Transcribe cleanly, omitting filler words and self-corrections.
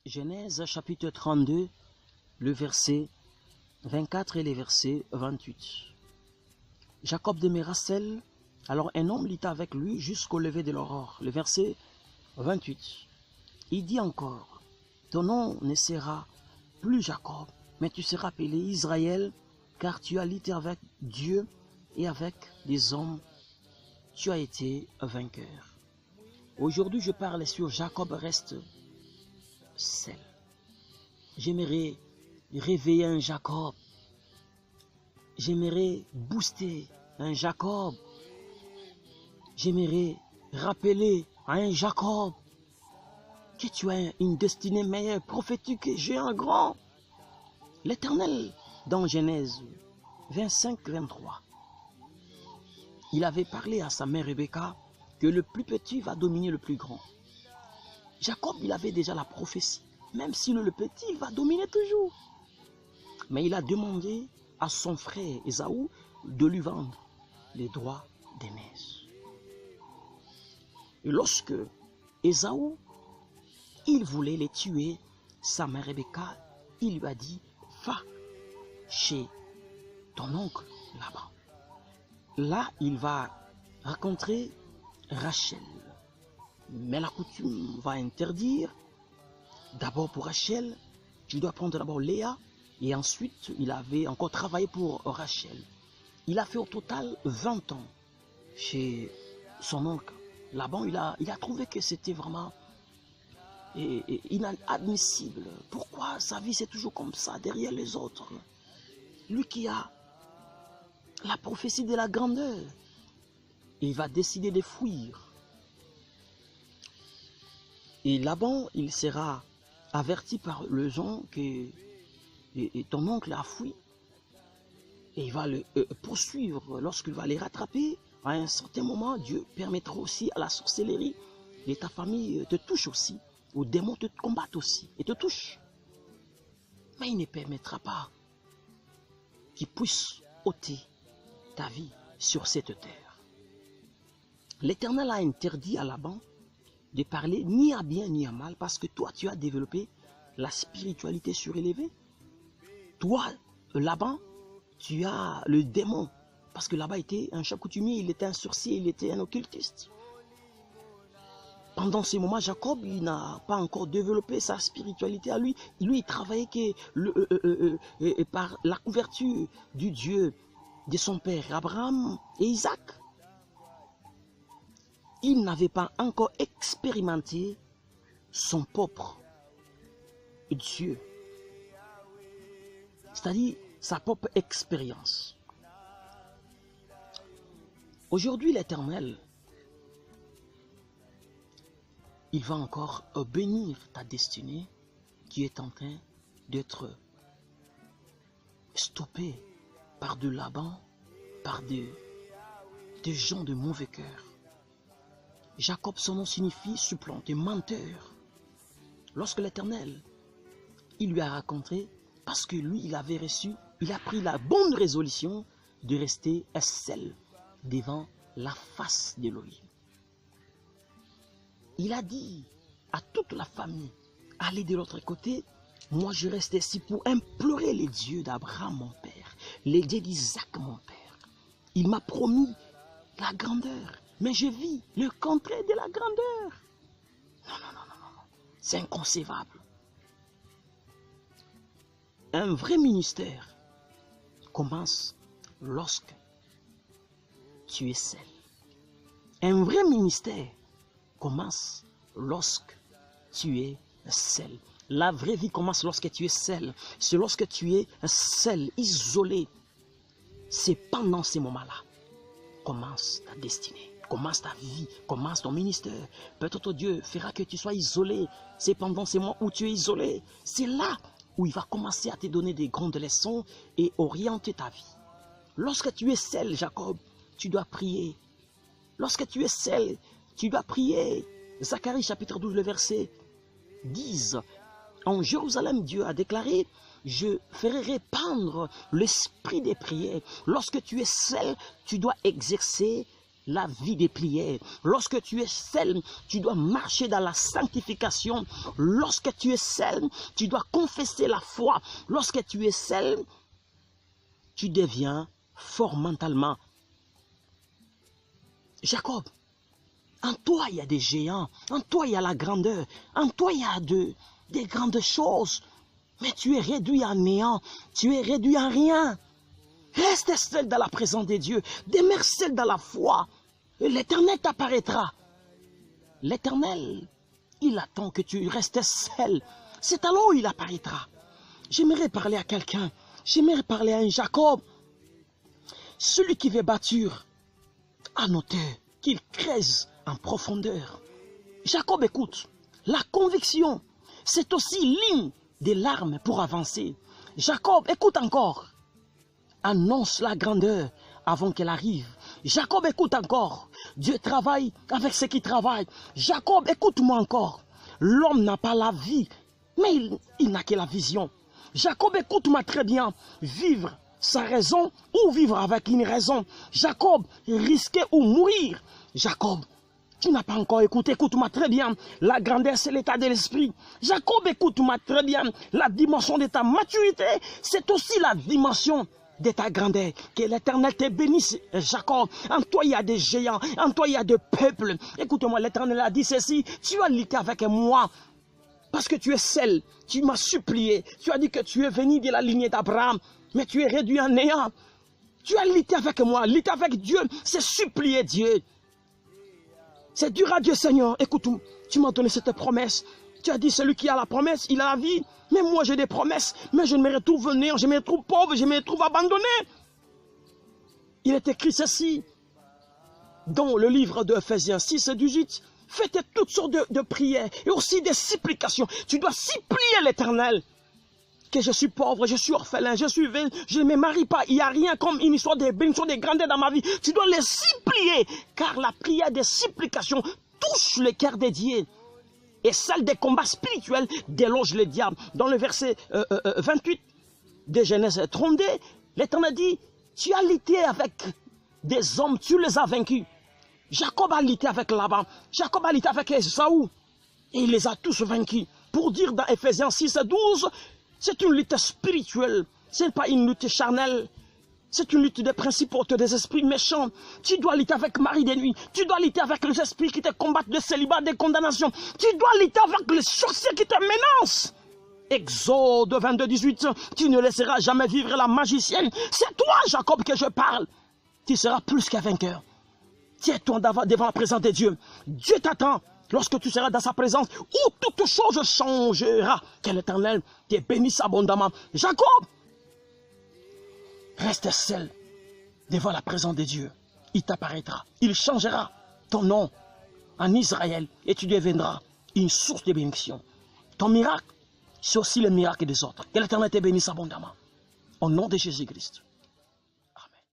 Genèse chapitre 32, le verset 24 et les versets 28. Jacob demeura Rachel, alors un homme lit avec lui jusqu'au lever de l'aurore. Le verset 28. Il dit encore, ton nom ne sera plus Jacob, mais tu seras appelé Israël, car tu as lutté avec Dieu et avec les hommes, tu as été vainqueur. Aujourd'hui, je parle sur Jacob reste seul. J'aimerais réveiller un Jacob. J'aimerais booster un Jacob. J'aimerais rappeler à un Jacob que tu as une destinée meilleure, prophétique, géant, grand. L'Éternel, dans Genèse 25-23, il avait parlé à sa mère Rebecca que le plus petit va dominer le plus grand. Jacob, il avait déjà la prophétie. Même si le petit, il va dominer toujours. Mais il a demandé à son frère Ésaü de lui vendre les droits d'aînesse. Et lorsque Ésaü, il voulait les tuer, sa mère Rebecca, il lui a dit, va chez ton oncle là-bas. Là, il va rencontrer Rachel. Mais la coutume va interdire. D'abord pour Rachel, tu dois prendre d'abord Léa. Et ensuite, il avait encore travaillé pour Rachel. Il a fait au total 20 ans chez son oncle. Laban, il a trouvé que c'était vraiment inadmissible. Pourquoi sa vie c'est toujours comme ça, derrière les autres? Lui qui a la prophétie de la grandeur, il va décider de fuir. Et Laban, il sera averti par le gens que ton oncle a fui. Et il va le poursuivre lorsqu'il va les rattraper. À un certain moment, Dieu permettra aussi à la sorcellerie et ta famille te touche aussi. Ou démons te combattent aussi et te touchent. Mais il ne permettra pas qu'il puisse ôter ta vie sur cette terre. L'Éternel a interdit à Laban de parler ni à bien ni à mal parce que toi tu as développé la spiritualité surélevée. Toi, Laban, tu as le démon parce que là-bas était un chef coutumier, il était un sorcier, il était un occultiste. Pendant ces moments, Jacob, il n'a pas encore développé sa spiritualité à lui. Lui, il travaillait que par la couverture du Dieu de son père Abraham et Isaac. Il n'avait pas encore expérimenté son propre Dieu. C'est-à-dire sa propre expérience. Aujourd'hui, l'Éternel, il va encore bénir ta destinée qui est en train d'être stoppée par de Laban, par des gens de mauvais cœur. Jacob, son nom signifie supplanté, menteur. Lorsque l'Éternel, il lui a raconté, parce que lui, il avait reçu, il a pris la bonne résolution de rester seul devant la face d'Élohim. Il a dit à toute la famille, allez de l'autre côté, moi je reste ici pour implorer les dieux d'Abraham mon père, les dieux d'Isaac mon père. Il m'a promis la grandeur, mais je vis le contraire de la grandeur. Non, c'est inconcevable. Un vrai ministère commence lorsque tu es seul. Un vrai ministère commence lorsque tu es seul. La vraie vie commence lorsque tu es seul. C'est lorsque tu es seul, isolé. C'est pendant ces moments-là commence ta destinée, commence ta vie, commence ton ministère. Peut-être Dieu fera que tu sois isolé. C'est pendant ces moments où tu es isolé. C'est là où il va commencer à te donner des grandes leçons et orienter ta vie. Lorsque tu es seul, Jacob, tu dois prier. Lorsque tu es seul, tu dois prier. Zacharie chapitre 12, le verset 10. En Jérusalem, Dieu a déclaré, je ferai répandre l'esprit des prières. Lorsque tu es seul, tu dois exercer la vie des prières. Lorsque tu es seul, tu dois marcher dans la sanctification. Lorsque tu es seul, tu dois confesser la foi. Lorsque tu es seul, tu deviens fort mentalement. Jacob, en toi il y a des géants, en toi il y a la grandeur, en toi il y a des grandes choses. Mais tu es réduit à néant, tu es réduit à rien. Reste seul dans la présence de Dieu, demeure seul dans la foi. L'Éternel t'apparaîtra. L'Éternel, il attend que tu restes seul. C'est alors où il apparaîtra. J'aimerais parler à quelqu'un, j'aimerais parler à un Jacob. Celui qui veut bâtir en hauteur, qu'il creuse en profondeur. Jacob, écoute, la conviction, c'est aussi ligne des larmes pour avancer. Jacob, écoute encore. Annonce la grandeur avant qu'elle arrive. Jacob, écoute encore. Dieu travaille avec ceux qui travaillent. Jacob, écoute-moi encore. L'homme n'a pas la vie, mais il n'a que la vision. Jacob, écoute-moi très bien. Vivre sa raison ou vivre avec une raison. Jacob, risquer ou mourir. Jacob, tu n'as pas encore écouté, écoute-moi très bien. La grandeur, c'est l'état de l'esprit. Jacob, écoute-moi très bien. La dimension de ta maturité, c'est aussi la dimension de ta grandeur. Que l'Éternel te bénisse, Jacob. En toi, il y a des géants. En toi, il y a des peuples. Écoute-moi, l'Éternel a dit ceci. Tu as lutté avec moi. Parce que tu es seul. Tu m'as supplié. Tu as dit que tu es venu de la lignée d'Abraham. Mais tu es réduit en néant. Tu as lutté avec moi. Lutter avec Dieu, c'est supplier Dieu. C'est dur à Dieu, Seigneur. Écoute, tu m'as donné cette promesse. Tu as dit, celui qui a la promesse, il a la vie. Mais moi, j'ai des promesses. Mais je me retrouve néant, je me retrouve pauvre, je me retrouve abandonné. Il est écrit ceci dans le livre de Ephésiens 6 et 18. Faites toutes sortes de prières et aussi des supplications. Tu dois supplier l'Éternel. Que je suis pauvre, je suis orphelin, je ne me marie pas. Il n'y a rien comme une histoire de bénédiction, de grandeur dans ma vie. Tu dois les supplier, car la prière des supplications touche le cœur de Dieu. Et celle des combats spirituels déloge le diable. Dans le verset 28 de Genèse 32, l'Éternel dit, tu as lutté avec des hommes, tu les as vaincus. Jacob a lutté avec Laban, Jacob a lutté avec Esaü, et il les a tous vaincus. Pour dire dans Ephésiens 6 et 12, c'est une lutte spirituelle, ce n'est pas une lutte charnelle. C'est une lutte des principaux, des esprits méchants. Tu dois lutter avec Marie des nuits. Tu dois lutter avec les esprits qui te combattent de célibat, de condamnation. Tu dois lutter avec les sorciers qui te menacent. Exode 22, 18. Tu ne laisseras jamais vivre la magicienne. C'est toi, Jacob, que je parle. Tu seras plus qu'un vainqueur. Tiens-toi devant la présence de Dieu. Dieu t'attend. Lorsque tu seras dans sa présence, où toute chose changera. Que l'Éternel te bénisse abondamment. Jacob, reste seul devant la présence de Dieu. Il t'apparaîtra. Il changera ton nom en Israël et tu deviendras une source de bénédiction. Ton miracle, c'est aussi le miracle des autres. Que l'Éternel te bénisse abondamment. Au nom de Jésus-Christ.